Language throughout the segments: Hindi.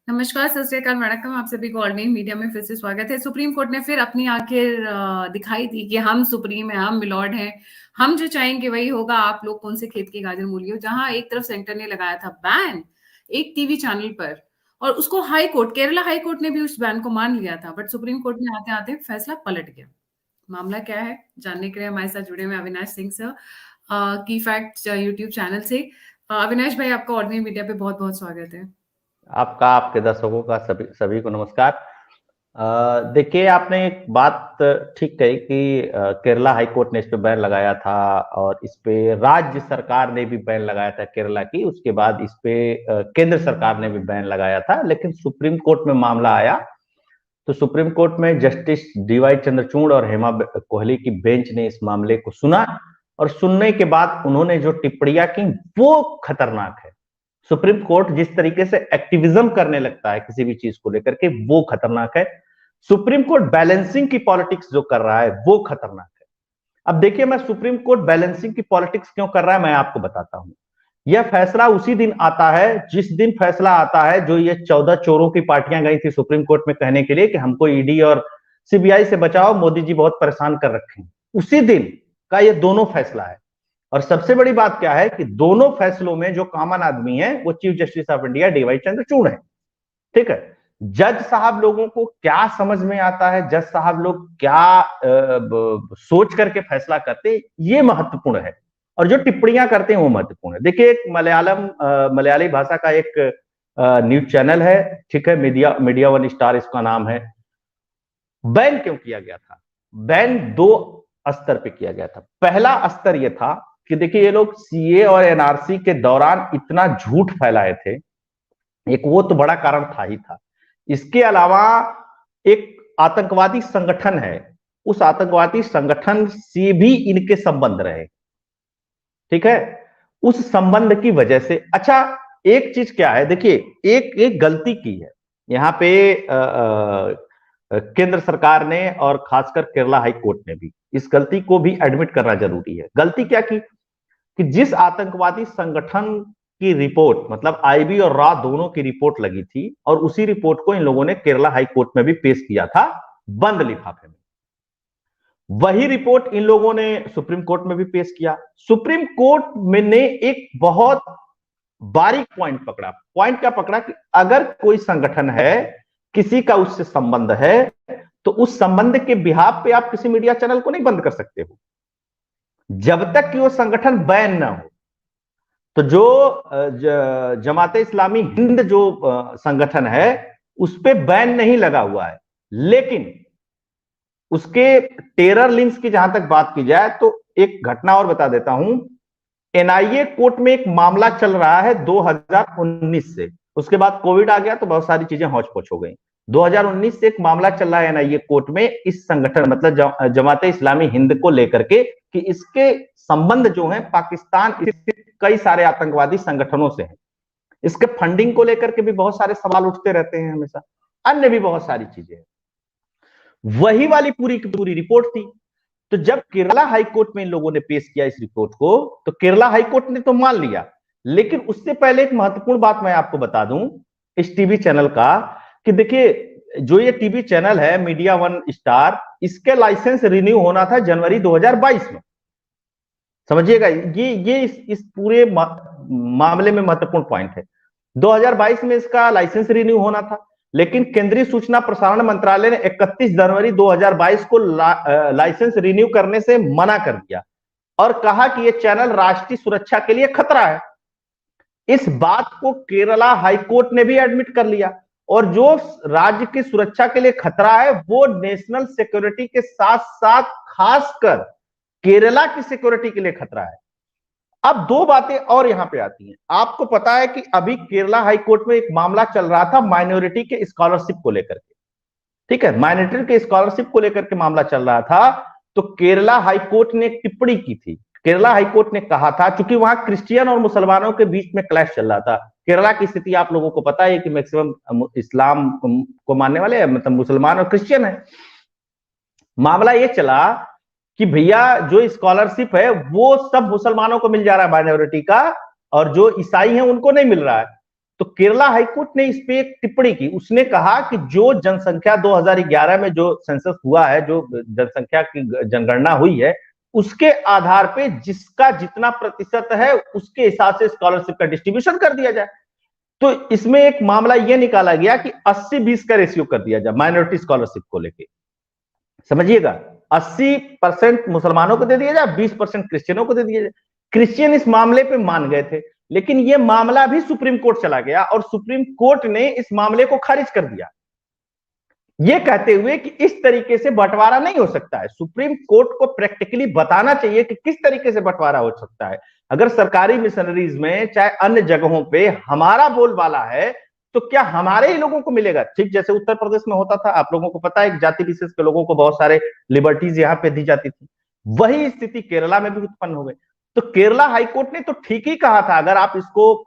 नमस्कार, सत श्री अकाल, वणक्कम। आप सभी को ऑनलाइन मीडिया में फिर से स्वागत है। सुप्रीम कोर्ट ने फिर अपनी आखिर दिखाई थी कि हम सुप्रीम है, हम मिलॉर्ड हैं, हम जो चाहेंगे वही होगा, आप लोग कौन से खेत की गाजर मूलियो। जहां एक तरफ सेंटर ने लगाया था बैन एक टीवी चैनल पर, और उसको high court, Kerala high court ने भी उस बैन को मान लिया था, बट सुप्रीम कोर्ट में आते आते फैसला पलट गया। मामला क्या है जानने के लिए हमारे साथ जुड़े हुए अविनाश सिंह सर, की फैक्ट यूट्यूब चैनल से। अविनाश भाई, आपका ऑर्डिनरी मीडिया पे बहुत बहुत स्वागत है। आपका, आपके दर्शकों का सभी सभी को नमस्कार। देखिए, आपने एक बात ठीक कही कि केरला हाई कोर्ट ने इस पे बैन लगाया था और इस पे राज्य सरकार ने भी बैन लगाया था केरला की। उसके बाद इस पे केंद्र सरकार ने भी बैन लगाया था, लेकिन सुप्रीम कोर्ट में मामला आया तो सुप्रीम कोर्ट में जस्टिस डीवाई चंद्रचूड़ और हेमा कोहली की बेंच ने इस मामले को सुना और सुनने के बाद उन्होंने जो टिप्पणियां की वो खतरनाक है। सुप्रीम कोर्ट जिस तरीके से एक्टिविज्म करने लगता है किसी भी चीज को लेकर के, वो खतरनाक है। सुप्रीम कोर्ट बैलेंसिंग की पॉलिटिक्स जो कर रहा है वो खतरनाक है। अब देखिए, मैं सुप्रीम कोर्ट बैलेंसिंग की पॉलिटिक्स क्यों कर रहा है मैं आपको बताता हूं। यह फैसला उसी दिन आता है जिस दिन फैसला आता है जो ये 14 चोरों की पार्टियां गई थी सुप्रीम कोर्ट में कहने के लिए कि हमको ईडी और सीबीआई से बचाओ, मोदी जी बहुत परेशान कर रखे हैं। उसी दिन का ये दोनों फैसला है। और सबसे बड़ी बात क्या है कि दोनों फैसलों में जो कॉमन आदमी है वो chief justice of India DY Chandrachud है। ठीक है। जज साहब लोगों को क्या समझ में आता है, जज साहब लोग क्या सोच करके फैसला करते हैं, ये महत्वपूर्ण है। और जो टिप्पणियां करते हैं वो महत्वपूर्ण है। देखिए, एक मलयाली भाषा का एक न्यूज चैनल है, ठीक है, मीडिया मीडिया वन स्टार इसका नाम है। बैन क्यों किया गया था? बैन दो स्तर पे किया गया था। पहला स्तर यह था कि देखिए, ये लोग सीए और एनआरसी के दौरान इतना झूठ फैलाए थे, एक वो तो बड़ा कारण था ही था। इसके अलावा एक आतंकवादी संगठन है, उस आतंकवादी संगठन से भी इनके संबंध रहे। ठीक है। उस संबंध की वजह से, अच्छा, एक चीज क्या है, देखिए, एक एक गलती की है यहां पे केंद्र सरकार ने और खासकर केरला हाई कोर्ट ने भी। इस गलती को भी एडमिट करना जरूरी है। गलती क्या की कि जिस आतंकवादी संगठन की रिपोर्ट, मतलब आईबी और रॉ दोनों की रिपोर्ट लगी थी, और उसी रिपोर्ट को इन लोगों ने केरला हाई कोर्ट में भी पेश किया था बंद लिफाफे में। वही रिपोर्ट इन लोगों ने सुप्रीम कोर्ट में भी पेश किया। सुप्रीम कोर्ट में ने एक बहुत बारीक पॉइंट पकड़ा। पॉइंट क्या पकड़ा कि अगर कोई संगठन है, किसी का उससे संबंध है, तो उस संबंध के बिहाफ पे आप किसी मीडिया चैनल को नहीं बंद कर सकते हो जब तक कि वो संगठन बैन ना हो। तो जो जमाते इस्लामी हिंद जो संगठन है उस पर बैन नहीं लगा हुआ है, लेकिन उसके टेरर लिंक्स की जहां तक बात की जाए तो एक घटना और बता देता हूं। एनआईए कोर्ट में एक मामला चल रहा है 2019 से, उसके बाद कोविड आ गया तो बहुत सारी चीजें हौच पौच हो गई। 2019 से एक मामला चल रहा है एनआईए कोर्ट में इस संगठन, मतलब जमाते इस्लामी हिंद को लेकर के, कि इसके संबंध जो है पाकिस्तान स्थित कई सारे आतंकवादी संगठनों से है। इसके फंडिंग को लेकर के भी बहुत सारे सवाल उठते रहते हैं हमेशा, अन्य भी बहुत सारी चीजें हैं। वही वाली पूरी की पूरी रिपोर्ट थी। तो जब केरला हाईकोर्ट में इन लोगों ने पेश किया इस रिपोर्ट को, तो केरला हाईकोर्ट ने तो मान लिया, लेकिन उससे पहले एक महत्वपूर्ण बात मैं आपको बता दूं इस टीवी चैनल का, कि देखिए, जो ये टीवी चैनल है मीडिया वन स्टार, इसके लाइसेंस रिन्यू होना था जनवरी 2022 में। समझिएगा, ये इस पूरे मामले में महत्वपूर्ण पॉइंट है। 2022 में इसका लाइसेंस रिन्यू होना था, लेकिन केंद्रीय सूचना प्रसारण मंत्रालय ने 31 जनवरी 2022 को लाइसेंस रिन्यू करने से मना कर दिया और कहा कि यह चैनल राष्ट्रीय सुरक्षा के लिए खतरा है। इस बात को केरला हाईकोर्ट ने भी एडमिट कर लिया, और जो राज्य की सुरक्षा के लिए खतरा है वो नेशनल सिक्योरिटी के साथ साथ खासकर केरला की सिक्योरिटी के लिए खतरा है। अब दो बातें और यहां पे आती हैं। आपको पता है कि अभी केरला हाई कोर्ट में एक मामला चल रहा था माइनॉरिटी के स्कॉलरशिप को लेकर के। ठीक है, माइनॉरिटी के स्कॉलरशिप को लेकर के मामला चल रहा था। तो केरला हाई कोर्ट ने एक टिप्पणी की थी। केरला हाई कोर्ट ने कहा था, चूंकि वहां क्रिश्चियन और मुसलमानों के बीच में क्लैश चल रहा था। केरला की स्थिति आप लोगों को पता है कि मैक्सिमम इस्लाम को मानने वाले, मतलब मुसलमान और क्रिश्चियन है। मामला यह चला कि भैया जो स्कॉलरशिप है वो सब मुसलमानों को मिल जा रहा है माइनॉरिटी का, और जो ईसाई हैं उनको नहीं मिल रहा है। तो केरला हाईकोर्ट ने इस पे एक टिप्पणी की। उसने कहा कि जो जनसंख्या 2011 में जो सेंसस हुआ है, जो जनसंख्या की जनगणना हुई है, उसके आधार पे जिसका जितना प्रतिशत है उसके हिसाब से स्कॉलरशिप का डिस्ट्रीब्यूशन कर दिया जाए। तो इसमें एक मामला यह निकाला गया कि 80-20 का रेशियो कर दिया जाए माइनॉरिटी स्कॉलरशिप को लेके। समझिएगा, 80% मुसलमानों को दे दिया जाए, 20% क्रिश्चियनों को दे दिया जाए। क्रिश्चियन इस मामले पे मान गए थे, लेकिन यह मामला भी सुप्रीम कोर्ट चला गया और सुप्रीम कोर्ट ने इस मामले को खारिज कर दिया, यह कहते हुए कि इस तरीके से बंटवारा नहीं हो सकता है। सुप्रीम कोर्ट को प्रैक्टिकली बताना चाहिए कि किस तरीके से बंटवारा हो सकता है। अगर सरकारी मिशनरीज में चाहे अन्य जगहों पे हमारा बोलबाला है तो क्या हमारे ही लोगों को मिलेगा? ठीक जैसे उत्तर प्रदेश में होता था, आप लोगों को पता है, जाति विशेष के लोगों को बहुत सारे लिबर्टीज यहां पे दी जाती थी। वही स्थिति केरला में भी उत्पन्न हो गई। तो केरला हाईकोर्ट ने तो ठीक ही कहा था। अगर आप इसको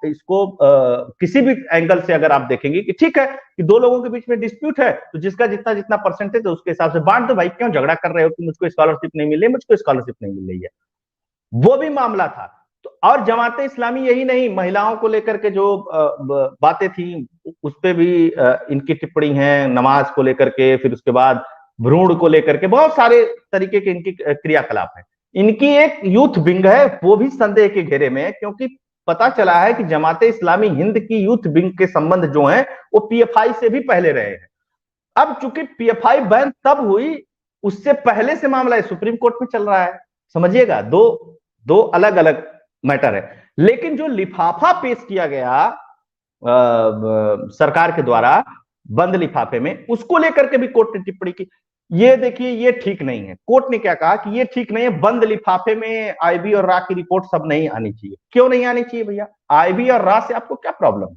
किसी भी एंगल से अगर आप देखेंगे कि ठीक है कि दो लोगों के बीच में डिस्प्यूट है, तो जिसका जितना जितना परसेंटेज है उसके हिसाब से बांट दो भाई, क्यों झगड़ा कर रहे हो कि मुझको स्कॉलरशिप नहीं मिल रही, मुझको स्कॉलरशिप नहीं मिल रही है। वो भी मामला था। तो और जमाते इस्लामी यही नहीं, महिलाओं को लेकर के जो बातें थी उस पे भी इनकी टिप्पणी है, नमाज को लेकर के, फिर उसके बाद भ्रूण को लेकर के बहुत सारे तरीके के इनकी क्रियाकलाप है। इनकी एक यूथ विंग है, वो भी संदेह के घेरे में है, क्योंकि पता चला है कि जमाते इस्लामी हिंद की यूथ विंग के संबंध जो हैं वो पीएफआई से भी पहले रहे हैं। अब चूंकि पीएफआई बैन तब हुई, उससे पहले से मामला सुप्रीम कोर्ट में चल रहा है। समझिएगा, दो अलग अलग मैटर है। लेकिन जो लिफाफा पेश किया गया सरकार के द्वारा बंद लिफाफे में, उसको लेकर के भी कोर्ट ने टिप्पणी की। ये देखिए, ये ठीक नहीं है। कोर्ट ने क्या कहा कि ये ठीक नहीं है, बंद लिफाफे में आईबी और रा की रिपोर्ट सब नहीं आनी चाहिए। क्यों नहीं आनी चाहिए भैया? आईबी और रा से आपको क्या प्रॉब्लम है?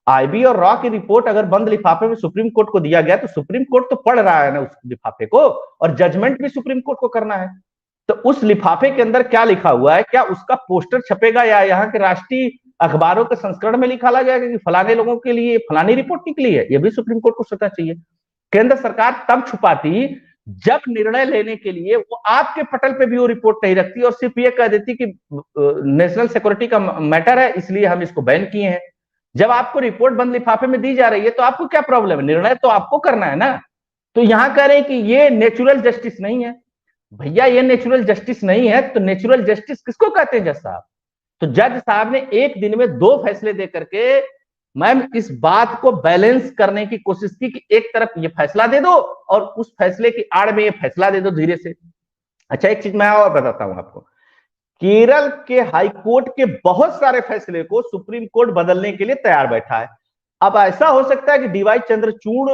आईबी और रॉ की रिपोर्ट अगर बंद लिफाफे में सुप्रीम कोर्ट को दिया गया तो सुप्रीम कोर्ट तो पढ़ रहा है ना उस लिफाफे को, और जजमेंट भी सुप्रीम कोर्ट को करना है। तो उस लिफाफे के अंदर क्या लिखा हुआ है, क्या उसका पोस्टर छपेगा या यहाँ के राष्ट्रीय अखबारों के संस्करण में लिखा जाएगा कि फलाने लोगों के लिए फलानी रिपोर्ट निकली है? यह भी सुप्रीम कोर्ट को सोचना चाहिए। केंद्र सरकार तब छुपाती जब निर्णय लेने के लिए वो आपके पटल पे भी वो रिपोर्ट नहीं रखती और सिर्फ ये कह देती कि नेशनल सिक्योरिटी का मैटर है इसलिए हम इसको बैन किए हैं। जब आपको रिपोर्ट बंद लिफाफे में दी जा रही है तो आपको क्या प्रॉब्लम है? निर्णय तो आपको करना है ना। तो यहां कह रहे हैं कि ये नेचुरल जस्टिस नहीं है। भैया ये नेचुरल जस्टिस नहीं है तो नेचुरल जस्टिस किसको कहते हैं जज साहब? तो जज साहब ने एक दिन में 2 फैसले दे करके मैम इस बात को बैलेंस करने की कोशिश की कि एक तरफ ये फैसला दे दो और उस फैसले की आड़ में ये फैसला दे दो धीरे से। अच्छा, एक चीज मैं और बताता हूं आपको। केरल के हाई कोर्ट के बहुत सारे फैसले को सुप्रीम कोर्ट बदलने के लिए तैयार बैठा है। अब ऐसा हो सकता है कि डीवाई चंद्रचूड़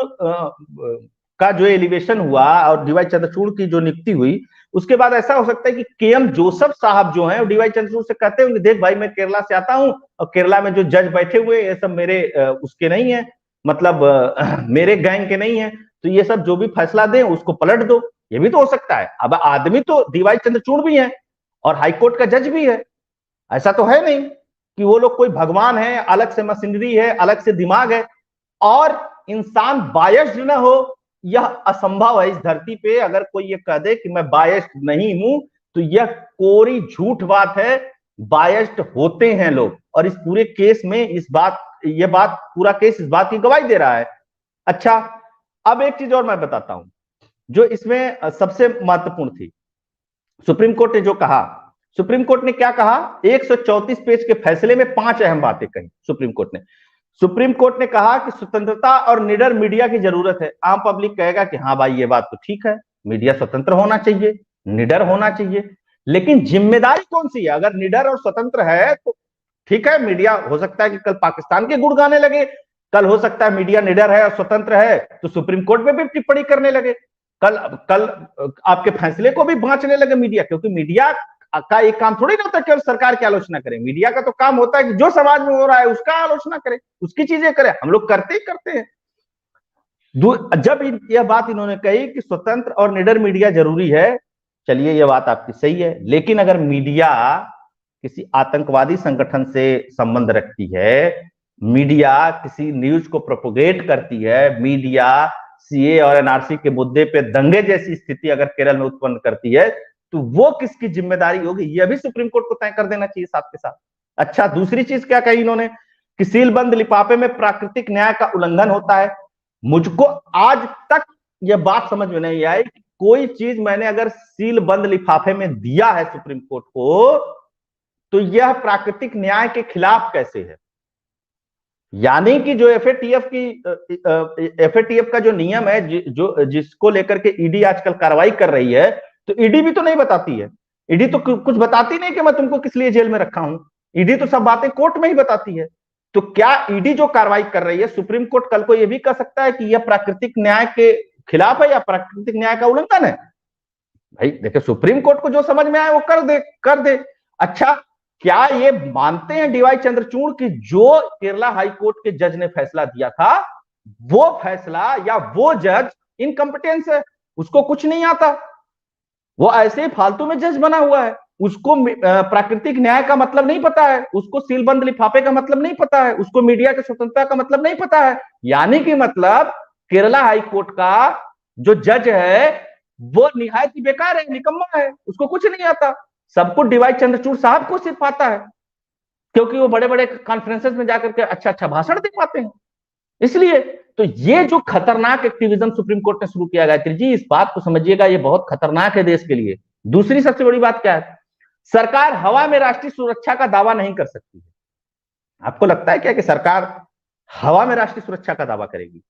का जो एलिवेशन हुआ और डीवाई चंद्रचूड़ की जो नियुक्ति हुई, उसके बाद ऐसा हो सकता है कि केएम जोसेफ साहब जो हैं डीवाई चंद्रचूड़ से कहते होंगे, देख भाई मैं केरला से आता हूं और केरला में जो जज बैठे हुए ये सब मेरे उसके नहीं है, मतलब मेरे गैंग के नहीं है, तो ये सब जो भी फैसला दें उसको पलट दो। ये भी तो हो सकता है। अब आदमी तो डीवाई चंद्रचूड़ भी है और हाईकोर्ट का जज भी है। ऐसा तो है नहीं कि वो लोग कोई भगवान है, अलग से मशीनरी है, अलग से दिमाग है। और इंसान बायस्ड ना हो यह असंभव है इस धरती पे। अगर कोई ये कह दे कि मैं बायस्ड नहीं हूं तो यह कोरी झूठ बात है। बायस्ड होते हैं लोग, और इस पूरे केस में यह बात पूरा केस इस बात की गवाही दे रहा है। अच्छा, अब एक चीज और मैं बताता हूं जो इसमें सबसे महत्वपूर्ण थी। सुप्रीम कोर्ट ने जो कहा, सुप्रीम कोर्ट ने क्या कहा? 134 पेज के फैसले में 5 अहम बातें कही सुप्रीम कोर्ट ने कहा कि स्वतंत्रता और निडर मीडिया की जरूरत है। आम पब्लिक कहेगा कि हाँ भाई ये बात तो ठीक है, मीडिया स्वतंत्र होना चाहिए, निडर होना चाहिए, लेकिन जिम्मेदारी कौन सी है? अगर निडर और स्वतंत्र है तो ठीक है, मीडिया हो सकता है कि कल पाकिस्तान के गुण गाने लगे, कल हो सकता है मीडिया निडर है और स्वतंत्र है तो सुप्रीम कोर्ट में भी टिप्पणी करने लगे, कल आपके फैसले को भी बांचने लगे मीडिया। क्योंकि मीडिया का एक काम थोड़ी ना होता है केवल सरकार की आलोचना करें। मीडिया का तो काम होता है कि जो समाज में हो रहा है उसका आलोचना करे, उसकी चीजें करे। हम लोग करते हैं। जब यह बात इन्होंने कही कि स्वतंत्र और निडर मीडिया जरूरी है, चलिए यह बात आपकी सही है, लेकिन अगर मीडिया किसी आतंकवादी संगठन से संबंध रखती है, मीडिया किसी न्यूज को प्रोपोगेट करती है, मीडिया सीए और एनआरसी के मुद्दे पे दंगे जैसी स्थिति अगर केरल में उत्पन्न करती है तो वो किसकी जिम्मेदारी होगी? यह भी सुप्रीम कोर्ट को तय कर देना चाहिए साथ के साथ। अच्छा, दूसरी चीज क्या कही इन्होंने कि सीलबंद लिफाफे में प्राकृतिक न्याय का उल्लंघन होता है। मुझको आज तक यह बात समझ में नहीं आई कि कोई चीज मैंने अगर सीलबंद लिफाफे में दिया है सुप्रीम कोर्ट को तो यह प्राकृतिक न्याय के खिलाफ कैसे है। यानी कि जो एफएटीएफ का जो नियम है जो जिसको लेकर के ईडी आजकल कार्रवाई कर रही है, तो ईडी भी तो नहीं बताती है। ईडी तो कुछ बताती नहीं कि मैं तुमको किस लिए जेल में रखा हूं। ईडी तो सब बातें कोर्ट में ही बताती है। तो क्या ईडी जो कार्रवाई कर रही है, सुप्रीम कोर्ट कल को यह भी कह सकता है कि यह प्राकृतिक न्याय के खिलाफ है या प्राकृतिक न्याय का उल्लंघन है? भाई देखिए, सुप्रीम कोर्ट को जो समझ में आए वो कर दे। अच्छा, क्या ये मानते हैं डीवाई चंद्रचूड़ की जो केरला हाई कोर्ट के जज ने फैसला दिया था, वो फैसला या वो जज इनकम्पिटेंस है, उसको कुछ नहीं आता, वो ऐसे ही फालतू में जज बना हुआ है, उसको प्राकृतिक न्याय का मतलब नहीं पता है, उसको सीलबंद लिफाफे का मतलब नहीं पता है, उसको मीडिया की स्वतंत्रता का मतलब नहीं पता है। यानी कि मतलब केरला हाई कोर्ट का जो जज है वो निहायत ही बेकार है, निकम्मा है, उसको कुछ नहीं आता। सब कुछ डीवाई चंद्रचूड़ साहब को सिर्फ आता है, क्योंकि वो बड़े बड़े कॉन्फ्रेंसेस में जाकर के अच्छा अच्छा भाषण दे पाते हैं। इसलिए तो ये जो खतरनाक एक्टिविज्म सुप्रीम कोर्ट ने शुरू किया, गायत्री जी इस बात को समझिएगा, ये बहुत खतरनाक है देश के लिए। दूसरी सबसे बड़ी बात क्या है, सरकार हवा में राष्ट्रीय सुरक्षा का दावा नहीं कर सकती है। आपको लगता है क्या कि सरकार हवा में राष्ट्रीय सुरक्षा का दावा करेगी?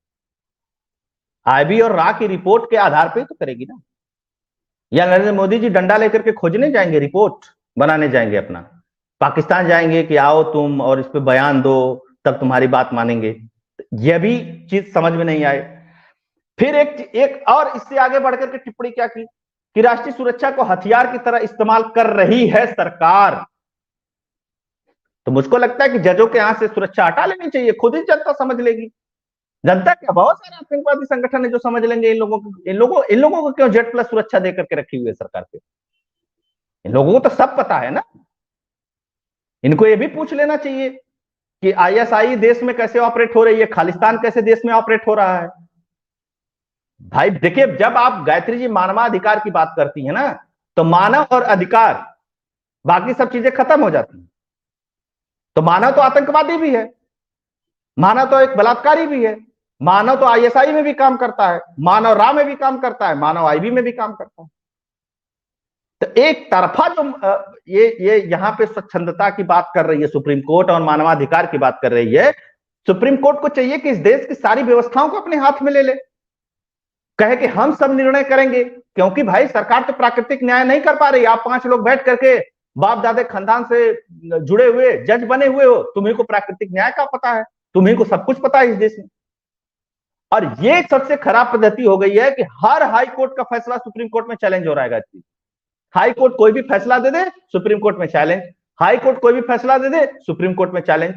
आईबी और रा की रिपोर्ट के आधार पर तो करेगी ना। या नरेंद्र मोदी जी डंडा लेकर के खोजने जाएंगे, रिपोर्ट बनाने जाएंगे, अपना पाकिस्तान जाएंगे कि आओ तुम और इस पे बयान दो तब तुम्हारी बात मानेंगे? यह भी चीज समझ में नहीं आए। फिर एक और इससे आगे बढ़कर के टिप्पणी क्या की कि राष्ट्रीय सुरक्षा को हथियार की तरह इस्तेमाल कर रही है सरकार। तो मुझको लगता है कि जजों के यहां से सुरक्षा हटा लेनी चाहिए, खुद ही जनता समझ लेगी। जनता क्या, बहुत सारे आतंकवादी संगठन है जो समझ लेंगे इन लोगों को क्यों जेड प्लस सुरक्षा देकर के रखी हुई है सरकार पे। इन लोगों को तो सब पता है ना। इनको ये भी पूछ लेना चाहिए कि आईएसआई देश में कैसे ऑपरेट हो रही है, खालिस्तान कैसे देश में ऑपरेट हो रहा है। भाई देखिए, जब आप गायत्री जी मानवाधिकार की बात करती है ना, तो मानव और अधिकार बाकी सब चीजें खत्म हो जाती हैं। तो मानव तो आतंकवादी भी है, मानव तो एक बलात्कारी भी है, मानव तो आईएसआई में भी काम करता है, मानव रा में भी काम करता है, मानव आईबी में भी काम करता है। तो एक तरफा जो ये यहां पे स्वच्छंदता की बात कर रही है सुप्रीम कोर्ट और मानवाधिकार की बात कर रही है, सुप्रीम कोर्ट को चाहिए कि इस देश की सारी व्यवस्थाओं को अपने हाथ में ले ले, कहे कि हम सब निर्णय करेंगे। क्योंकि भाई सरकार तो प्राकृतिक न्याय नहीं कर पा रही। आप 5 लोग बैठ करके बाप दादे खानदान से जुड़े हुए जज बने हुए हो, तुम्ही को प्राकृतिक न्याय का पता है, तुम्ही को सब कुछ पता है इस देश में। और ये सबसे खराब पद्धति हो गई है कि हर हाई कोर्ट का फैसला सुप्रीम कोर्ट में चैलेंज हो रहा है। हाई कोर्ट कोई भी फैसला दे दे, सुप्रीम कोर्ट में चैलेंज, हाई कोर्ट कोई भी फैसला दे दे, सुप्रीम कोर्ट में चैलेंज।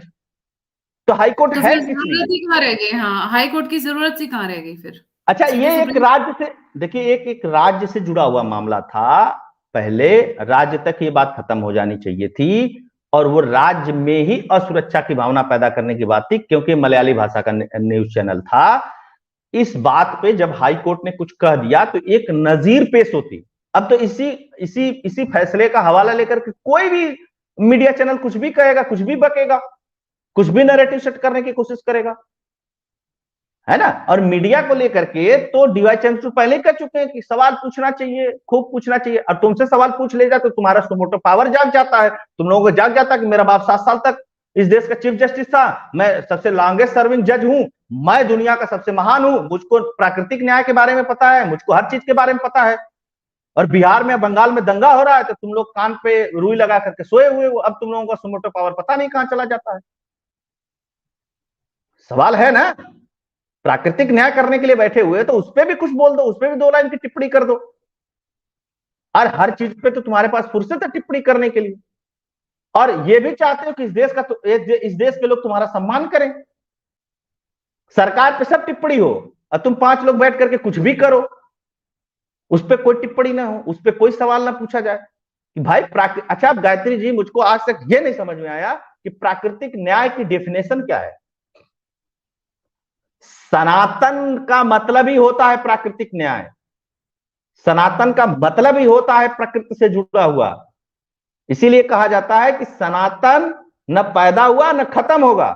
तो हाई कोर्ट तो है फिर किस जरूरत ही कहाँ रह गई? हाँ, हाई कोर्ट की जरूरत ही कहाँ रह गई फिर? अच्छा, ये एक राज्य से, देखिए एक राज्य से जुड़ा हुआ मामला था, पहले राज्य तक ये बात खत्म हो जानी चाहिए थी, और वो राज्य में ही असुरक्षा की भावना पैदा करने की बात थी, क्योंकि मलयाली भाषा का न्यूज चैनल था। इस बात पे जब हाई कोर्ट ने कुछ कह दिया तो एक नजीर पेश होती। अब तो इसी फैसले का हवाला लेकर के कोई भी मीडिया चैनल कुछ भी कहेगा, कुछ भी बकेगा, कुछ भी नैरेटिव सेट करने की कोशिश करेगा, है ना। और मीडिया को लेकर के तो डीवाई चंद्रचूड़ पहले कह चुके हैं कि सवाल पूछना चाहिए, खूब पूछना चाहिए, और तुमसे सवाल पूछ ले जाए तो तुम्हारा सुमोटो पावर जाग जाता है, तुम लोगों को जाग जाता है कि मेरा बाप 7 साल तक इस देश का चीफ जस्टिस था, मैं सबसे लॉन्गेस्ट सर्विंग जज हूं, मैं दुनिया का सबसे महान हूं, मुझको प्राकृतिक न्याय के बारे में पता है, मुझको हर चीज के बारे में पता है। और बिहार में, बंगाल में दंगा हो रहा है तो तुम लोग कान पे रुई लगा करके सोए हुए हो, अब तुम लोगों का सुमोटो पावर पता नहीं कहां चला जाता है। सवाल है ना, प्राकृतिक न्याय करने के लिए बैठे हुए तो उस पर भी कुछ बोल दो, उस पर भी 2 लाइन की टिप्पणी कर दो। और हर चीज पे तो तुम्हारे पास फुर्सत है टिप्पणी करने के लिए, और ये भी चाहते हो कि इस देश के लोग तुम्हारा सम्मान करें। सरकार पे सब टिप्पणी हो और तुम 5 लोग बैठ करके कुछ भी करो, उस पर कोई टिप्पणी ना हो, उस पर कोई सवाल ना पूछा जाए कि भाई अच्छा गायत्री जी, मुझको आज तक ये नहीं समझ में आया कि प्राकृतिक न्याय की डेफिनेशन क्या है। सनातन का मतलब ही होता है प्राकृतिक न्याय, सनातन का मतलब ही होता है प्रकृति से जुड़ा हुआ। इसीलिए कहा जाता है कि सनातन न पैदा हुआ न खत्म होगा,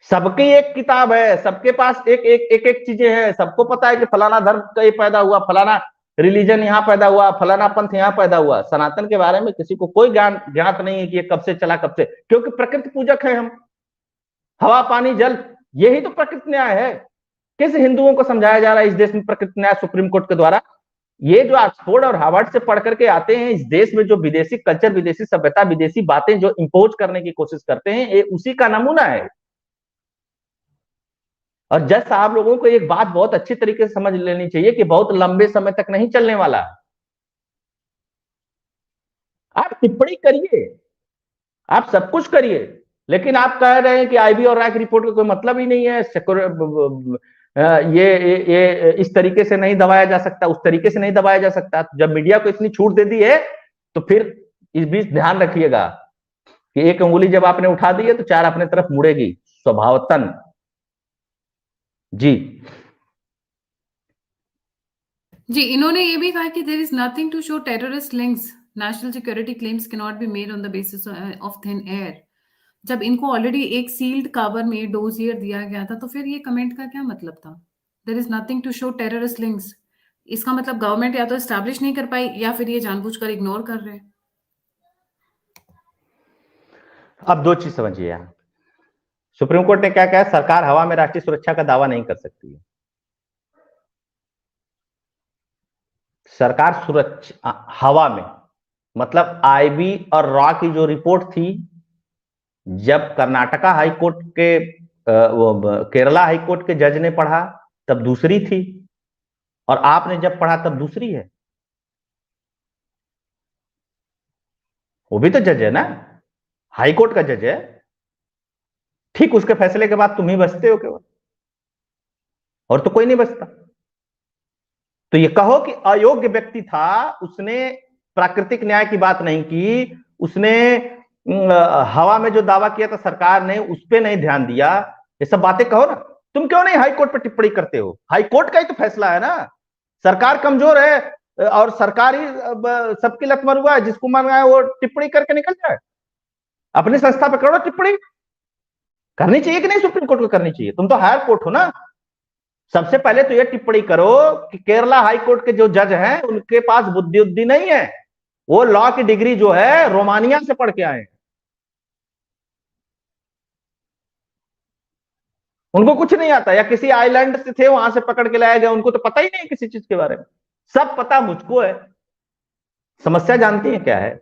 सबकी एक किताब है, सबके पास एक चीजें हैं, सबको पता है कि फलाना धर्म कहीं पैदा हुआ, फलाना रिलीजन यहाँ पैदा हुआ, फलाना पंथ यहाँ पैदा हुआ। सनातन के बारे में किसी को कोई ज्ञात नहीं है कि ये कब से चला, कब से, क्योंकि प्रकृति पूजक है हम। हवा पानी जल, यही तो प्रकृति न्याय है। किस हिंदुओं को समझाया जा रहा है इस देश में प्रकृति न्याय सुप्रीम कोर्ट के द्वारा? ये जो ऑक्सफोर्ड और हार्वर्ड से पढ़ करके आते हैं, इस देश में जो विदेशी कल्चर, विदेशी सभ्यता, विदेशी बातें जो इंपोज करने की कोशिश करते हैं, ये उसी का नमूना है। और जज साहब लोगों को एक बात बहुत अच्छी तरीके से समझ लेनी चाहिए कि बहुत लंबे समय तक नहीं चलने वाला। आप टिप्पणी करिए, आप सब कुछ करिए, लेकिन आप कह रहे हैं कि आईबी और राय की रिपोर्ट का कोई मतलब ही नहीं है, ये इस तरीके से नहीं दबाया जा सकता, उस तरीके से नहीं दबाया जा सकता। जब मीडिया को इतनी छूट दे दी है तो फिर इस बीच ध्यान रखिएगा कि एक अंगुली जब आपने उठा दी है तो चार अपने तरफ मुड़ेगी स्वभावतन। जी जी, इन्होंने ये भी कहा कि there is nothing to show terrorist links, national security claims can not be made on the basis of thin air. जब इनको ऑलरेडी एक सील्ड कवर में डोजियर दिया गया था, तो फिर ये कमेंट का क्या मतलब था? There is nothing to show terrorist links, इसका मतलब गवर्नमेंट या तो एस्टैब्लिश नहीं कर पाई या फिर ये जानबूझकर इग्नोर कर रहे हैं। अब दो चीज समझिए यहां, सुप्रीम कोर्ट ने क्या कहा? सरकार हवा में राष्ट्रीय सुरक्षा का दावा नहीं कर सकती है। सरकार सुरक्षा हवा में, मतलब आईबी और रॉ की जो रिपोर्ट थी, जब कर्नाटका हाईकोर्ट के केरला हाईकोर्ट के जज ने पढ़ा तब दूसरी थी, और आपने जब पढ़ा तब दूसरी है। वो भी तो जज है ना, हाईकोर्ट का जज है। ठीक उसके फैसले के बाद तुम ही बचते हो केवल, और तो कोई नहीं बचता। तो ये कहो कि अयोग्य व्यक्ति था, उसने प्राकृतिक न्याय की बात नहीं की, उसने हवा में जो दावा किया था सरकार ने उस पर नहीं ध्यान दिया, ये सब बातें कहो ना। तुम क्यों नहीं हाईकोर्ट पर टिप्पणी करते हो? हाईकोर्ट का ही तो फैसला है ना। सरकार कमजोर है और सरकार ही सबकी लतमर हुआ है, जिसको मन आए वो टिप्पणी करके निकल जाए। अपनी संस्था पर करो टिप्पणी, करनी चाहिए कि नहीं? सुप्रीम कोर्ट को करनी चाहिए, तुम तो हायर कोर्ट हो ना। सबसे पहले तो ये टिप्पणी करो कि केरला हाईकोर्ट के जो जज हैं उनके पास बुद्धि नहीं है, वो लॉ की डिग्री जो है रोमानिया से पढ़ के आए हैं, उनको कुछ नहीं आता, या किसी आइलैंड से थे वहां से पकड़ के लाया गया, उनको तो पता ही नहीं किसी चीज के बारे में। सब पता मुझको है। समस्या जानती है क्या है?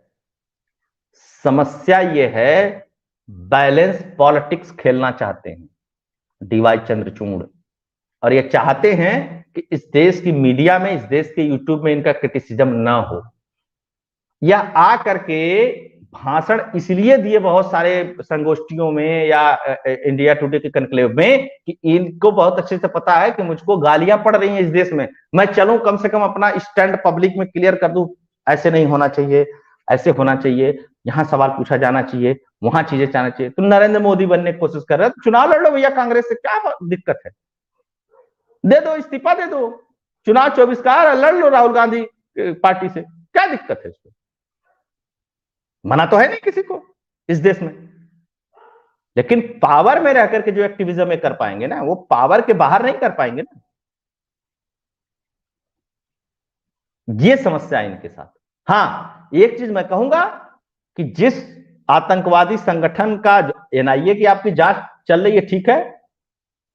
समस्या ये है, बैलेंस पॉलिटिक्स खेलना चाहते हैं डीवाई चंद्रचूड़, और ये चाहते हैं कि इस देश की मीडिया में, इस देश के यूट्यूब में इनका क्रिटिसिज्म ना हो, या आ करके भाषण इसलिए दिए बहुत सारे संगोष्ठियों में या इंडिया टुडे के कनक्लेव में कि इनको बहुत अच्छे से पता है कि मुझको गालियां पड़ रही हैं इस देश में, मैं चलूं कम से कम अपना स्टैंड पब्लिक में क्लियर कर दूं, ऐसे नहीं होना चाहिए, ऐसे होना चाहिए, यहां सवाल पूछा जाना चाहिए, वहां चीजें जाना चाहिए। तुम नरेंद्र मोदी बनने की कोशिश कर रहे हो तो चुनाव लड़ लो भैया, कांग्रेस से क्या दिक्कत है? दे दो, इस्तीफा दे दो, चुनाव 24 का लड़ लो राहुल गांधी पार्टी से, क्या दिक्कत है इसमें? मना तो है नहीं किसी को इस देश में। लेकिन पावर में रह करके जो एक्टिविज्म में कर पाएंगे ना, वो पावर के बाहर नहीं कर पाएंगे ना। ये समस्या है इनके साथ। हाँ, एक चीज मैं कहूंगा कि जिस आतंकवादी संगठन का एनआईए की आपकी जांच चल रही है, ठीक है,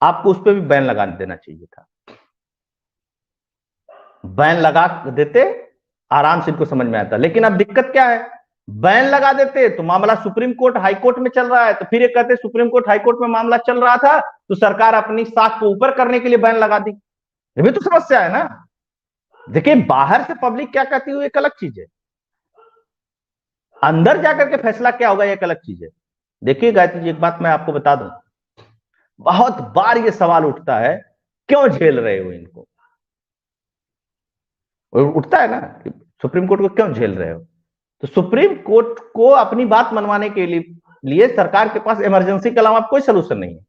आपको उस पर भी बैन लगा देना चाहिए था। बैन लगा देते, आराम से इनको समझ में आता। लेकिन अब दिक्कत क्या है, बैन लगा देते तो मामला सुप्रीम कोर्ट हाई कोर्ट में चल रहा है, तो फिर ये कहते सुप्रीम कोर्ट हाई कोर्ट में मामला चल रहा था तो सरकार अपनी साख को ऊपर करने के लिए बैन लगा दी। ये भी तो समस्या है ना। देखिए, बाहर से पब्लिक क्या कहती है एक अलग चीज है, अंदर जाकर के फैसला क्या होगा एक अलग चीज है। देखिए गायत्री जी, एक बात मैं आपको बता दूं, बहुत बार ये सवाल उठता है क्यों झेल रहे हो इनको, उठता है ना कि सुप्रीम कोर्ट को क्यों झेल रहे हो। तो सुप्रीम कोर्ट को अपनी बात मनवाने के लिए सरकार के पास इमरजेंसी के अलावा कोई सोल्यूशन नहीं है।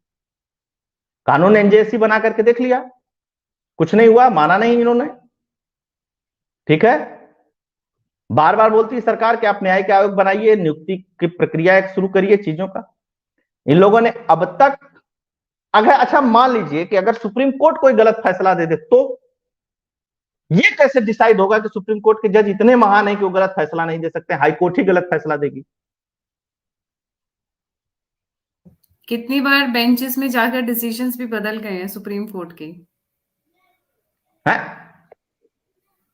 कानून एनजेसी बना करके देख लिया, कुछ नहीं हुआ, माना नहीं इन्होंने, ठीक है। बार बार बोलती है सरकार कि आप न्यायिक आयोग बनाइए, नियुक्ति की प्रक्रिया शुरू करिए चीजों का। इन लोगों ने अब तक अगर अच्छा मान लीजिए कि अगर सुप्रीम कोर्ट कोई गलत फैसला दे दे, तो ये कैसे डिसाइड होगा कि सुप्रीम कोर्ट के जज इतने महान है कि वो गलत फैसला नहीं दे सकते, हाई कोर्ट ही गलत फैसला देगी? कितनी बार बेंचेस में जाकर डिसीजंस भी बदल गए हैं सुप्रीम कोर्ट के। है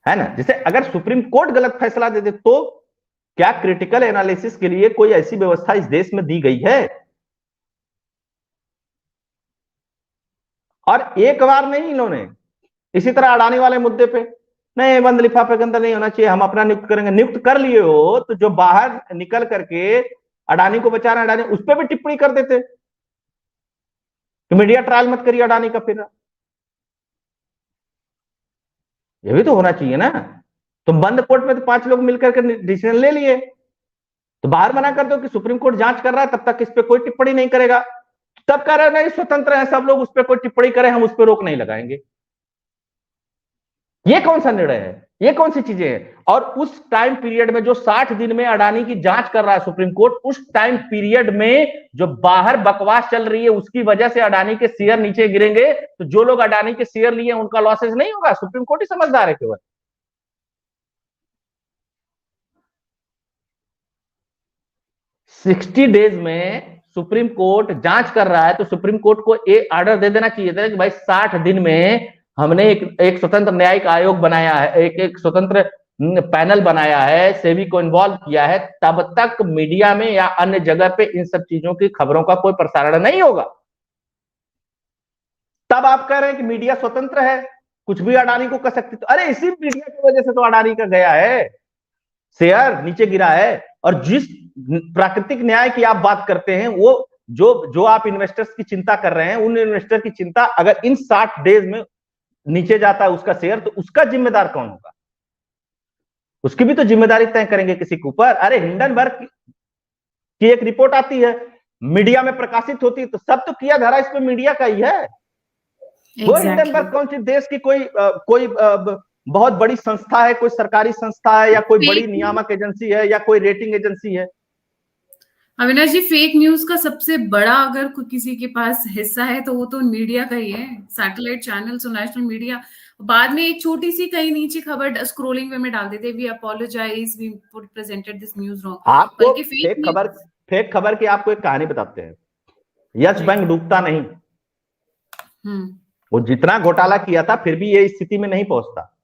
है ना? जैसे अगर सुप्रीम कोर्ट गलत फैसला दे दे, तो क्या क्रिटिकल एनालिसिस के लिए कोई ऐसी व्यवस्था इस देश में दी गई है? और एक बार नहीं, इन्होंने इसी तरह अडानी वाले मुद्दे पे, नहीं बंद लिफाफे के अंदर नहीं होना चाहिए, हम अपना नियुक्त करेंगे। नियुक्त कर लिए हो तो जो बाहर निकल करके अडानी को बचा रहे हैं, अडानी उस पर भी टिप्पणी कर देते कि मीडिया ट्रायल मत करिए अडानी का। फिर ये भी तो होना चाहिए ना। तो बंद कोर्ट में तो 5 लोग मिलकर के डिसीजन ले लिए, तो बाहर मना कर दो कि सुप्रीम कोर्ट जांच कर रहा है, तब तक इस पे कोई टिप्पणी नहीं करेगा। तब कह रहे नहीं स्वतंत्र है सब लोग, उस पर कोई टिप्पणी करें हम उस पर रोक नहीं लगाएंगे। ये कौन सा निर्णय है? ये कौन सी चीजें हैं? और उस टाइम पीरियड में जो 60 दिन में अडानी की जांच कर रहा है सुप्रीम कोर्ट, उस टाइम पीरियड में जो बाहर बकवास चल रही है उसकी वजह से अडानी के शेयर नीचे गिरेंगे, तो जो लोग अडानी के शेयर लिए उनका लॉसेस नहीं होगा? सुप्रीम कोर्ट ही समझदार है केवल। 60 डेज में सुप्रीम कोर्ट जांच कर रहा है, तो सुप्रीम कोर्ट को एक ऑर्डर दे देना चाहिए था कि भाई 60 दिन में हमने एक स्वतंत्र न्यायिक आयोग बनाया है, एक स्वतंत्र पैनल बनाया है, सेबी को इन्वॉल्व किया है, तब तक मीडिया में या अन्य जगह पे इन सब चीजों की खबरों का कोई प्रसारण नहीं होगा। तब आप कह रहे हैं कि मीडिया स्वतंत्र है, कुछ भी अडानी को कर सकती। तो अरे इसी मीडिया की वजह से तो अडानी का गया है, शेयर नीचे गिरा है। और जिस प्राकृतिक न्याय की आप बात करते हैं, वो जो जो आप इन्वेस्टर्स की चिंता कर रहे हैं, उन इन्वेस्टर की चिंता अगर इन 60 डेज में नीचे जाता है उसका शेयर, तो उसका जिम्मेदार कौन होगा? उसकी भी तो जिम्मेदारी तय करेंगे किसी के ऊपर। अरे हिंडनबर्ग की एक रिपोर्ट आती है, मीडिया में प्रकाशित होती है, तो सब तो किया धरा इस पे मीडिया का ही है। वो हिंडनबर्ग कौन सी देश की कोई बहुत बड़ी संस्था है, कोई सरकारी संस्था है, या कोई बड़ी नियामक एजेंसी है, या कोई रेटिंग एजेंसी है? अविनाश जी, फेक न्यूज का सबसे बड़ा अगर किसी के पास हिस्सा है तो वो तो मीडिया का ही है, सैटेलाइट चैनल्स और नेशनल मीडिया। बाद में एक छोटी सी कहीं नीचे खबर स्क्रोलिंग में डाल देते, we apologize, we presented this news wrong. आपको बल्कि फेक खबर की आपको एक कहानी बताते हैं। यस बैंक डूबता नहीं, वो जितना घोटाला किया था फिर भी ये स्थिति में नहीं पहुंचता।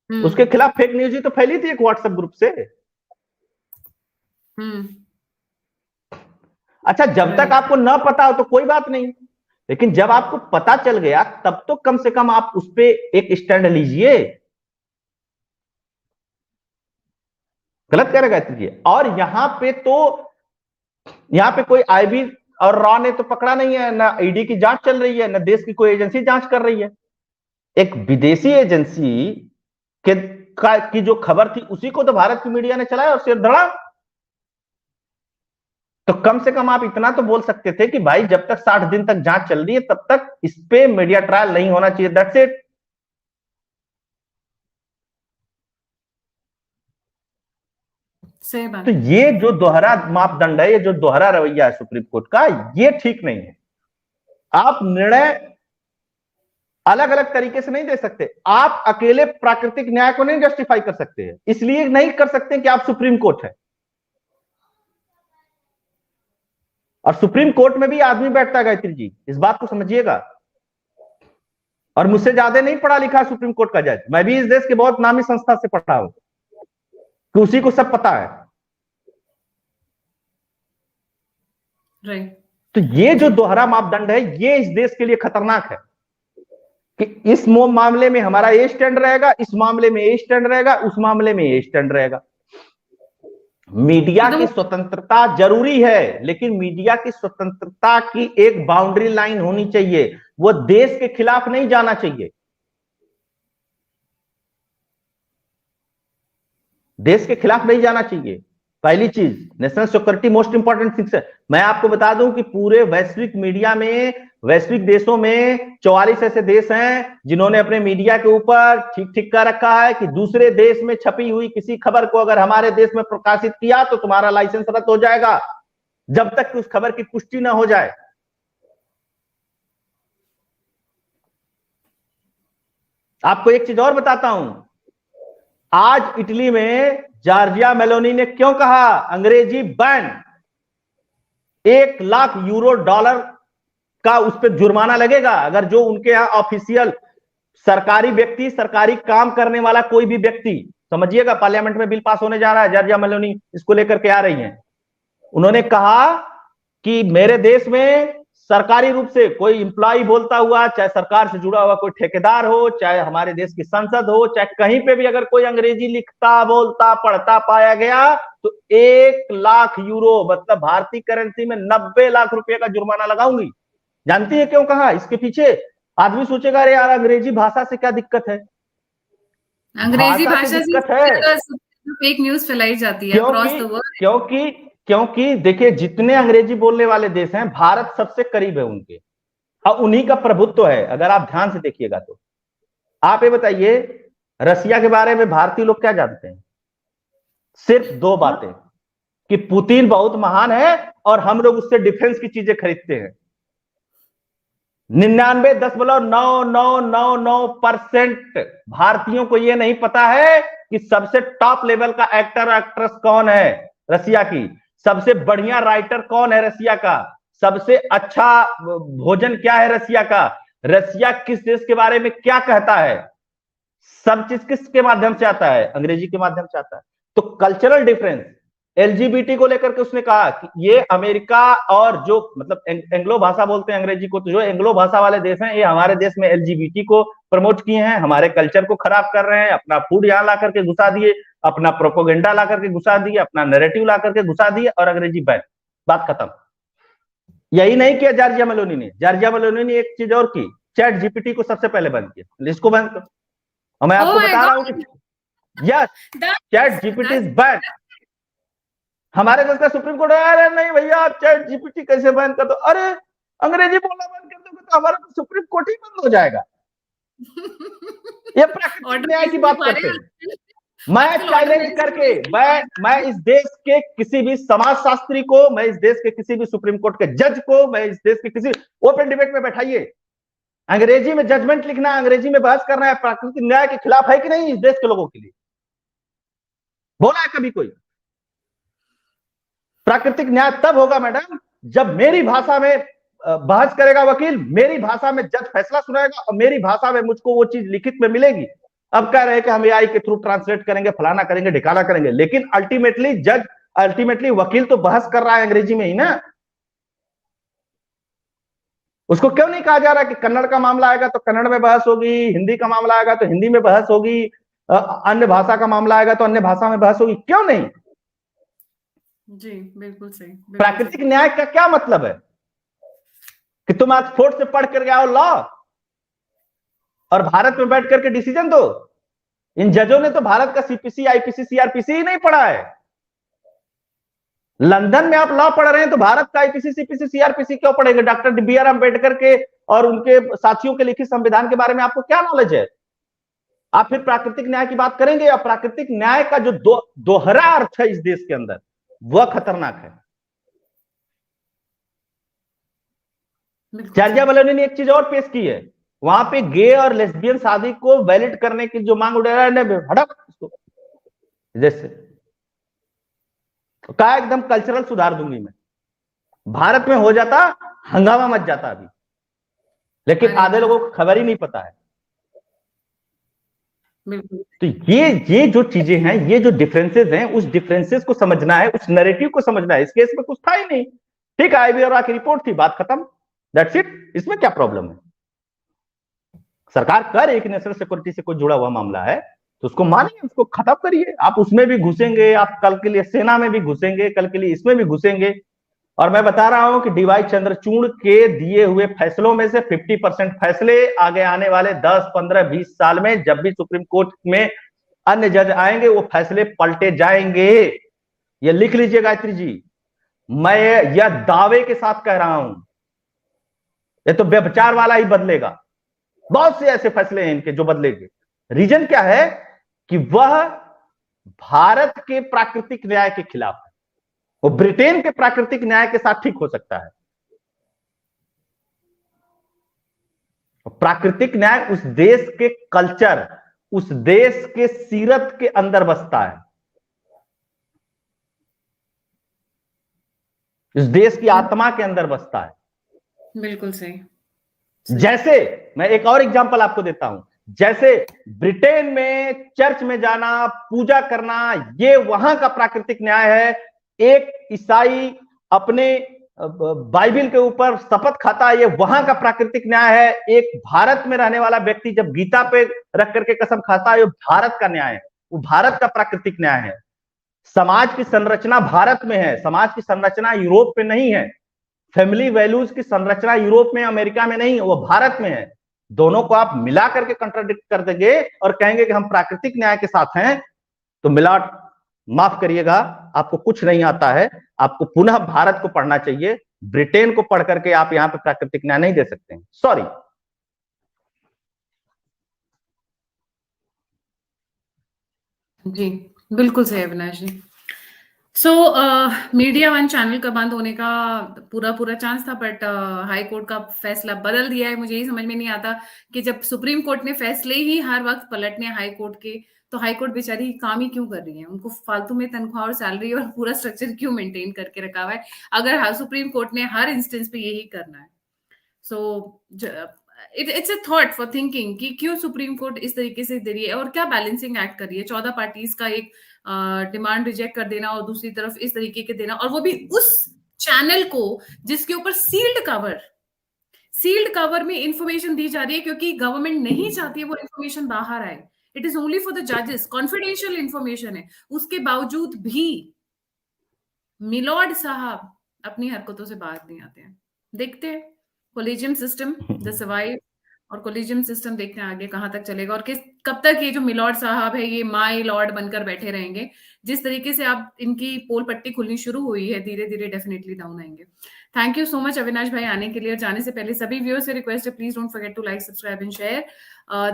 उसके खिलाफ फेक न्यूज ही तो फैली थी एक व्हाट्सएप ग्रुप से। अच्छा, जब तक आपको न पता हो तो कोई बात नहीं, लेकिन जब आपको पता चल गया तब तो कम से कम आप उस पर एक स्टैंड लीजिए। गलत कह रहे गायत्री जी। और यहां पे कोई आईबी और रॉ ने तो पकड़ा नहीं है, ना ईडी की जांच चल रही है, ना देश की कोई एजेंसी जांच कर रही है। एक विदेशी एजेंसी की जो खबर थी उसी को तो भारत की मीडिया ने चलाया और सिर धड़ा। तो कम से कम आप इतना तो बोल सकते थे कि भाई जब तक 60 दिन तक जांच चल रही है तब तक इस पे मीडिया ट्रायल नहीं होना चाहिए, दैट्स इट। सही बात। तो ये जो दोहरा मापदंड है, ये जो दोहरा रवैया है सुप्रीम कोर्ट का, ये ठीक नहीं है। आप निर्णय अलग अलग तरीके से नहीं दे सकते। आप अकेले प्राकृतिक न्याय को नहीं जस्टिफाई कर सकते हैं, इसलिए नहीं कर सकते कि आप सुप्रीम कोर्ट है। और सुप्रीम कोर्ट में भी आदमी बैठता है गायत्री जी, इस बात को समझिएगा। और मुझसे ज्यादा नहीं पढ़ा लिखा सुप्रीम कोर्ट का जज, मैं भी इस देश के बहुत नामी संस्था से पढ़ा हूं, कि उसी को सब पता है। राइट। तो ये जो दोहरा मापदंड है, ये इस देश के लिए खतरनाक है कि इस मामले में हमारा ये स्टैंड रहेगा, इस मामले में ये स्टैंड रहेगा, उस मामले में ये स्टैंड रहेगा। मीडिया की स्वतंत्रता जरूरी है, लेकिन मीडिया की स्वतंत्रता की एक बाउंड्री लाइन होनी चाहिए। वो देश के खिलाफ नहीं जाना चाहिए। देश के खिलाफ नहीं जाना चाहिए। पहली चीज, national security most important things है। मैं आपको बता दूं कि पूरे वैश्विक मीडिया में, वैश्विक देशों में 44 ऐसे देश हैं जिन्होंने अपने मीडिया के ऊपर ठीक ठीक कर रखा है कि दूसरे देश में छपी हुई किसी खबर को अगर हमारे देश में प्रकाशित किया तो तुम्हारा लाइसेंस रद्द हो जाएगा, जब तक कि उस खबर की पुष्टि ना हो जाए। आपको एक चीज और बताता हूं, आज इटली में जॉर्जिया मेलोनी ने क्यों कहा अंग्रेजी बैन, 1 लाख यूरो डॉलर का उस पर जुर्माना लगेगा अगर जो उनके यहां ऑफिशियल सरकारी व्यक्ति, सरकारी काम करने वाला कोई भी व्यक्ति, समझिएगा पार्लियामेंट में बिल पास होने जा रहा है, जॉर्जिया मेलोनी इसको लेकर के आ रही हैं। उन्होंने कहा कि मेरे देश में सरकारी रूप से कोई इंप्लॉय बोलता हुआ, चाहे सरकार से जुड़ा हुआ कोई ठेकेदार हो, चाहे हमारे देश की संसद हो, चाहे कहीं पे भी अगर कोई अंग्रेजी लिखता, बोलता, पढ़ता पाया गया तो 1 लाख यूरो मतलब भारतीय करेंसी में 90 लाख रुपए का जुर्माना लगाऊंगी। जानती है क्यों कहा? इसके पीछे आदमी सोचेगा अरे यार अंग्रेजी भाषा से क्या दिक्कत है, अंग्रेजी भाषा से दिक्कत है फेक न्यूज फैलाई जाती है अक्रॉस द वर्ल्ड। क्योंकि क्योंकि देखिए जितने अंग्रेजी बोलने वाले देश हैं भारत सबसे करीब है उनके, और उन्हीं का प्रभुत्व है। अगर आप ध्यान से देखिएगा तो आप ये बताइए रसिया के बारे में भारतीय लोग क्या जानते हैं? सिर्फ 2 बातें, कि पुतिन बहुत महान है और हम लोग उससे डिफेंस की चीजें खरीदते हैं। 99.9999% भारतीयों को यह नहीं पता है कि सबसे टॉप लेवल का एक्टर एक्ट्रेस कौन है रसिया की, सबसे बढ़िया राइटर कौन है रसिया का, सबसे अच्छा भोजन क्या है रसिया का, रसिया किस देश के बारे में क्या कहता है, सब चीज किसके माध्यम से आता है? अंग्रेजी के माध्यम से आता है। तो कल्चरल डिफरेंस, एलजीबीटी को लेकर के उसने कहा कि ये अमेरिका और जो मतलब एंग्लो भाषा बोलते हैं अंग्रेजी को, तो जो एंग्लो भाषा वाले देश हैं ये हमारे देश में एलजीबीटी को प्रमोट किए हैं, हमारे कल्चर को खराब कर रहे हैं, अपना फूड यहां ला करके घुसा दिए, अपना प्रोपोगेंडा ला करके घुसा दिए, अपना नैरेटिव ला करके घुसा दिए और अंग्रेजी बैन, बात खत्म। यही नहीं किया जॉर्जिया मेलोनी ने, जॉर्जिया मेलोनी ने एक चीज और की, चैट जीपीटी को सबसे पहले बंद किया, इसको बंद करो। और मैं आपको बता रहा हूं कि yes chat GPT is ban. हमारे देश का सुप्रीम कोर्ट अरे नहीं भैया आप चैट जीपीटी कैसे बैन कर दो, अरे अंग्रेजी बोलना बंद कर दोगे तो हमारा तो सुप्रीम कोर्ट ही बंद हो जाएगा। ये प्राकृतिक न्याय की बात करते हैं। मैं चैलेंज करके मैं इस देश के किसी भी समाजशास्त्री को, मैं इस देश के किसी भी सुप्रीम कोर्ट के जज को, मैं इस देश के किसी ओपन डिबेट में बैठाइए, अंग्रेजी में जजमेंट लिखना, अंग्रेजी में बहस करना है प्राकृतिक न्याय के खिलाफ है कि नहीं इस देश के लोगों के लिए? बोला है कभी कोई? प्राकृतिक न्याय तब होगा मैडम जब मेरी भाषा में बहस करेगा वकील, मेरी भाषा में जज फैसला सुनाएगा और मेरी भाषा में मुझको वो चीज लिखित में मिलेगी। अब कह रहे हैं कि हम एआई के थ्रू ट्रांसलेट करेंगे, फलाना करेंगे, ढिकाना करेंगे, लेकिन अल्टीमेटली वकील तो बहस कर रहा है अंग्रेजी में ही ना। उसको क्यों नहीं कहा जा रहा कि कन्नड़ का मामला आएगा तो कन्नड़ में बहस होगी, हिंदी का मामला आएगा तो हिंदी में बहस होगी, अन्य भाषा का मामला आएगा तो अन्य भाषा में बहस होगी? क्यों नहीं? जी बिल्कुल सही। प्राकृतिक न्याय का क्या मतलब है कि तुम ऑक्सफोर्ड से पढ़ कर आओ लॉ और भारत में बैठ करके डिसीजन दो? इन जजों ने तो भारत का सीपीसी, आईपीसी, सीआरपीसी ही नहीं पढ़ा है। लंदन में आप लॉ पढ़ रहे हैं तो भारत का आईपीसी, सीपीसी, सीआरपीसी क्यों पढ़ेंगे? Doctor B R. अम्बेडकर के और उनके साथियों के लिखित संविधान के बारे में आपको क्या नॉलेज है? आप फिर प्राकृतिक न्याय की बात करेंगे? और प्राकृतिक न्याय का जो दोहरा अर्थ है इस देश के अंदर वह खतरनाक है। जॉर्जिया मेलोनी ने एक चीज और पेश की है, वहां पे गे और लेस्बियन शादी को वैलिड करने की जो मांग उठा रहा है, हटक इसको जैसे तो कहा एकदम कल्चरल सुधार दूंगी मैं। भारत में हो जाता हंगामा मच जाता अभी, लेकिन आधे लोगों को खबर ही नहीं पता है। तो ये जो चीजें हैं, ये जो डिफरेंसेस हैं, उस डिफरेंसेस को समझना है, उस नैरेटिव को समझना है। इस केस में कुछ था ही नहीं, ठीक है, आईबीआर की रिपोर्ट थी, बात खत्म, दैट्स इट। इसमें क्या प्रॉब्लम है? सरकार कर एक नेशनल सिक्योरिटी से कोई जुड़ा हुआ मामला है तो उसको मानिए, उसको खत्म करिए। आप उसमें भी घुसेंगे, आप कल के लिए सेना में भी घुसेंगे, कल के लिए इसमें भी घुसेंगे। और मैं बता रहा हूं कि डीवाई चंद्रचूड़ के दिए हुए फैसलों में से 50% फैसले आगे आने वाले 10, 15, 20 साल में जब भी सुप्रीम कोर्ट में अन्य जज आएंगे वो फैसले पलटे जाएंगे। ये लिख लीजिए गायत्री जी, मैं यह दावे के साथ कह रहा हूं। ये तो व्यभिचार वाला ही बदलेगा, बहुत से ऐसे फैसले हैं इनके जो बदलेंगे। रीजन क्या है कि वह भारत के प्राकृतिक न्याय के खिलाफ है, वो ब्रिटेन के प्राकृतिक न्याय के साथ ठीक हो सकता है। प्राकृतिक न्याय उस देश के कल्चर, उस देश के सीरत के अंदर बसता है, इस देश की आत्मा के अंदर बसता है। बिल्कुल सही। जैसे मैं एक और एग्जांपल आपको देता हूं, जैसे ब्रिटेन में चर्च में जाना, पूजा करना, ये वहां का प्राकृतिक न्याय है। एक ईसाई अपने बाइबिल के ऊपर शपथ खाता है, ये वहां का प्राकृतिक न्याय है। एक भारत में रहने वाला व्यक्ति जब गीता पे रख करके कसम खाता है, ये भारत का न्याय है, वो भारत का प्राकृतिक न्याय है। समाज की संरचना भारत में है, समाज की संरचना यूरोप में नहीं है। फैमिली वैल्यूज की संरचना यूरोप में, अमेरिका में नहीं, वो भारत में है। दोनों को आप मिला करके कंट्राडिक्ट कर देंगे और कहेंगे कि हम प्राकृतिक न्याय के साथ हैं, तो मिलाट माफ करिएगा, आपको कुछ नहीं आता है। आपको पुनः भारत को पढ़ना चाहिए, ब्रिटेन को पढ़ करके आप यहां पे प्राकृतिक न्याय नहीं दे सकते हैं, सॉरी। जी बिल्कुल सही अविनाश जी। सो मीडिया वन चैनल का बंद होने का पूरा चांस था, बट हाई कोर्ट का फैसला बदल दिया है। मुझे यही समझ में नहीं आता कि जब सुप्रीम कोर्ट ने फैसले ही हर वक्त पलटने हाई कोर्ट के, तो हाई कोर्ट बेचारी काम ही क्यों कर रही है? उनको फालतू में तनख्वाह और सैलरी और पूरा स्ट्रक्चर क्यों मेंटेन करके रखा हुआ है, अगर सुप्रीम कोर्ट ने हर इंस्टेंस पे यही करना है? So it's a thought for thinking कि क्यों सुप्रीम कोर्ट इस तरीके से दे रही है और क्या बैलेंसिंग एक्ट कर रही है। 14 पार्टीज का एक डिमांड रिजेक्ट कर देना और दूसरी तरफ इस तरीके के देना, और वो भी उस चैनल को जिसके ऊपर सील्ड कवर में इंफॉर्मेशन दी जा रही है, क्योंकि गवर्नमेंट नहीं चाहती है वो इंफॉर्मेशन बाहर आए। It is only for the जजेस, कॉन्फिडेंशियल इंफॉर्मेशन है। उसके बावजूद भी मिलॉर्ड साहब अपनी हरकतों से बाहर नहीं आते हैं। देखते हैं कोलिजियम सिस्टम द सर्वाइव, और कोलिजियम सिस्टम देखते हैं आगे कहां तक चलेगा और कब तक ये जो मिलॉर्ड साहब है ये माई लॉर्ड बनकर बैठे रहेंगे। जिस तरीके से आप इनकी पोल पट्टी खुलनी शुरू हुई है, धीरे धीरे डेफिनेटली डाउन आएंगे। Thank you so much Avinash भाई आने के लिए। और जाने से पहले सभी व्यूअर्स से रिक्वेस्ट है, please don't forget to like, subscribe and share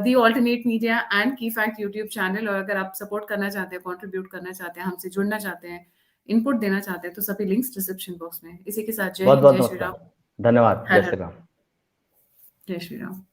the alternate media and key fact YouTube channel. और अगर आप सपोर्ट करना चाहते हैं, कॉन्ट्रीब्यूट करना चाहते हैं, हमसे जुड़ना चाहते हैं, इनपुट देना चाहते हैं, तो सभी लिंक्स डिस्क्रिप्शन बॉक्स में। इसी के साथ जय हिंद, जय श्री राम, धन्यवाद, जय श्री राम। जय श्री राम।